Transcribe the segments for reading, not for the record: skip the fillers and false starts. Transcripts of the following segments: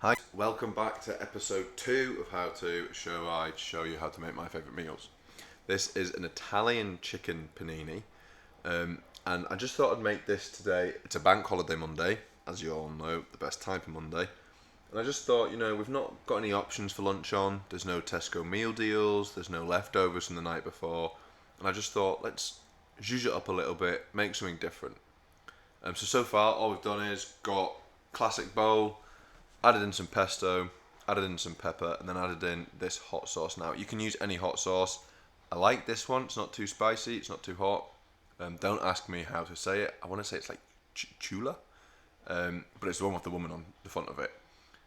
Hi, welcome back to episode 2 of How To, show I show you how to make my favourite meals. This is an Italian chicken panini, and I just thought I'd make this today. It's a bank holiday Monday, as you all know, the best time for Monday. And I just thought, we've not got any options for lunch on. There's no Tesco meal deals, there's no leftovers from the night before. And I just thought, let's zhuzh it up a little bit, make something different. So far, all we've done is got classic bowl, added in some pesto, added in some pepper, and then added in this hot sauce. Now, you can use any hot sauce. I like this one. It's not too spicy. It's not too hot. Don't ask me how to say it. I want to say it's like chula, but it's the one with the woman on the front of it.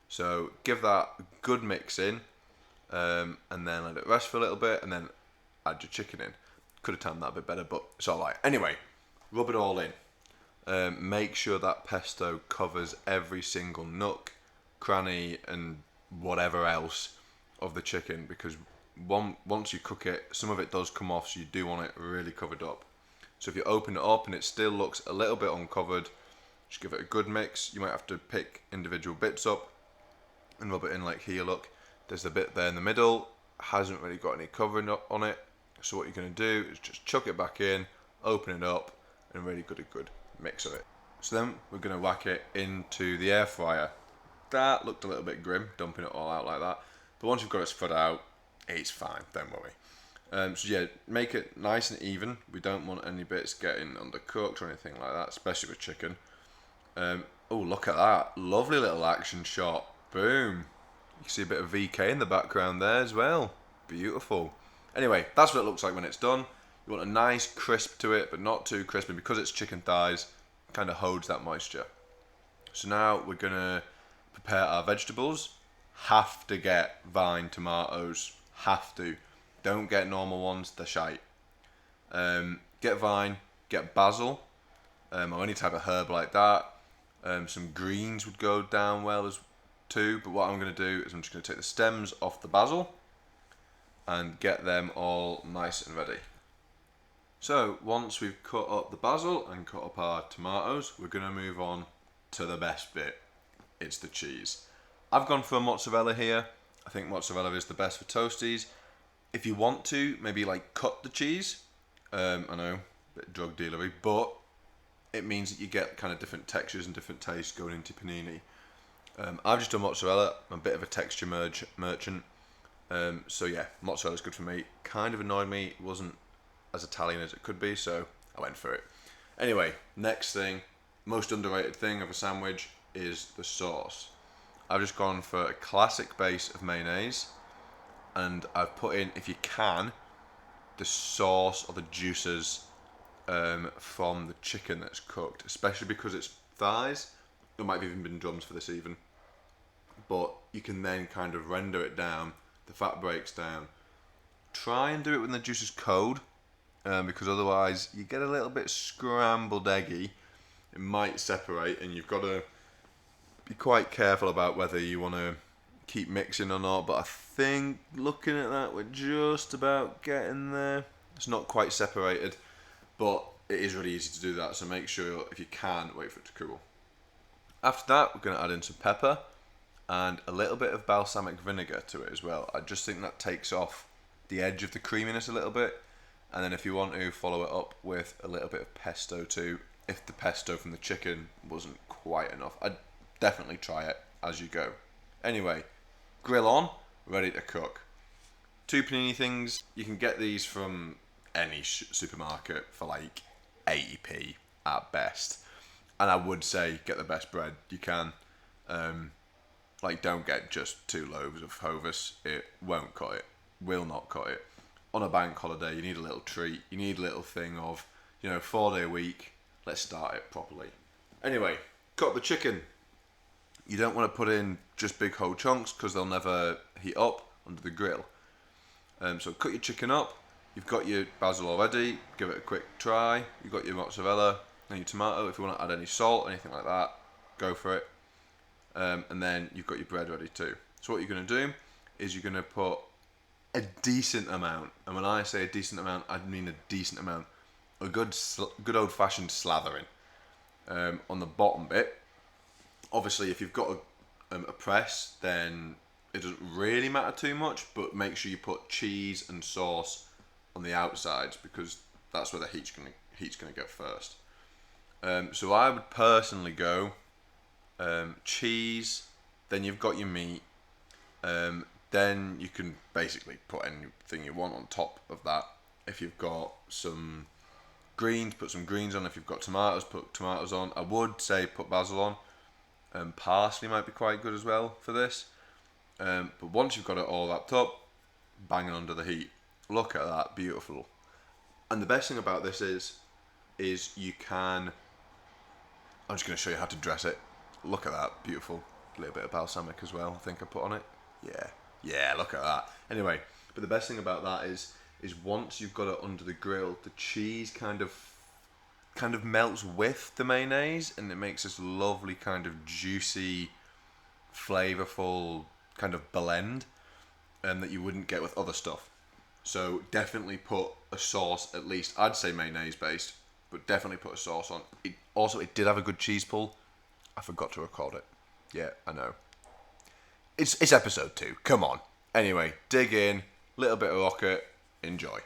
So give that a good mix in, and then let it rest for a little bit, and then add your chicken in. Could have timed that a bit better, but it's alright. Anyway, rub it all in. Make sure that pesto covers every single nook, cranny, and whatever else of the chicken, because once you cook it, some of it does come off, so you do want it really covered up. So if you open it up and it still looks a little bit uncovered, just give it a good mix. You might have to pick individual bits up and rub it in, like here, look, there's the bit there in the middle, hasn't really got any covering up on it. So what you're going to do is just chuck it back in, open it up, and really good a good mix of it. So then we're going to whack it into the air fryer. That looked a little bit grim, dumping it all out like that. But once you've got it spread out, it's fine, don't worry. So yeah, make it nice and even. We don't want any bits getting undercooked or anything like that, especially with chicken. Oh, look at that. Lovely little action shot. Boom. You can see a bit of VK in the background there as well. Beautiful. Anyway, that's what it looks like when it's done. You want a nice crisp to it, but not too crisp. And because it's chicken thighs, it kind of holds that moisture. So now we're going to prepare our vegetables. Have to get vine tomatoes. Have to. Don't get normal ones, they're shite. Get vine, get basil, or any type of herb like that. Some greens would go down well as too, but what I'm going to do is I'm just going to take the stems off the basil and get them all nice and ready. So once we've cut up the basil and cut up our tomatoes, we're going to move on to the best bit. It's the cheese. I've gone for a mozzarella here. I think mozzarella is the best for toasties. If you want to, maybe like cut the cheese. I know, a bit drug dealery, but it means that you get kind of different textures and different tastes going into panini. I've just done mozzarella. I'm a bit of a texture merchant. So yeah, mozzarella's good for me. Kind of annoyed me. It wasn't as Italian as it could be, so I went for it. Anyway, next thing, most underrated thing of a sandwich is the sauce. I've just gone for a classic base of mayonnaise, and I've put in, if you can, the sauce or the juices from the chicken that's cooked, especially because it's thighs. There might have even been drums for this even, but you can then kind of render it down. The fat breaks down. Try and do it when the juice is cold, because otherwise you get a little bit scrambled eggy. It might separate, and you've got to be quite careful about whether you want to keep mixing or not. But I think looking at that, we're just about getting there. It's not quite separated, but it is really easy to do that, so make sure, if you can, wait for it to cool. After that, we're going to add in some pepper and a little bit of balsamic vinegar to it as well. I just think that takes off the edge of the creaminess a little bit. And then if you want to, follow it up with a little bit of pesto too, if the pesto from the chicken wasn't quite enough. I'd definitely try it as you go. Anyway, grill on, ready to cook. 2 panini things, you can get these from any supermarket for like 80p at best. And I would say get the best bread you can. Don't get just 2 loaves of Hovis. It won't cut it. Will not cut it. On a bank holiday, you need a little treat. You need a little thing of, 4-day week. Let's start it properly. Anyway, cut the chicken. You don't want to put in just big whole chunks because they'll never heat up under the grill. So cut your chicken up. You've got your basil already. Give it a quick try. You've got your mozzarella and your tomato. If you want to add any salt, anything like that, go for it. And then you've got your bread ready too. So what you're going to do is you're going to put a decent amount, and when I say a decent amount, I mean a decent amount, a good old-fashioned slathering on the bottom bit. Obviously, if you've got a press, then it doesn't really matter too much, but make sure you put cheese and sauce on the outsides because that's where the heat's gonna go first. So I would personally go cheese, then you've got your meat, then you can basically put anything you want on top of that. If you've got some greens, put some greens on. If you've got tomatoes, put tomatoes on. I would say put basil on. Parsley might be quite good as well for this. But once you've got it all wrapped up, bang it under the heat. Look at that, beautiful. And the best thing about this is you can. I'm just going to show you how to dress it. Look at that, beautiful. A little bit of balsamic as well. I think I put on it. Yeah. Look at that. Anyway, but the best thing about that is once you've got it under the grill, the cheese kind of melts with the mayonnaise, and it makes this lovely kind of juicy, flavorful kind of blend, that you wouldn't get with other stuff. So definitely put a sauce, at least I'd say mayonnaise based, but definitely put a sauce on. It did have a good cheese pull. I forgot to record it. Yeah, I know. It's episode 2. Come on. Anyway, dig in, little bit of rocket, enjoy.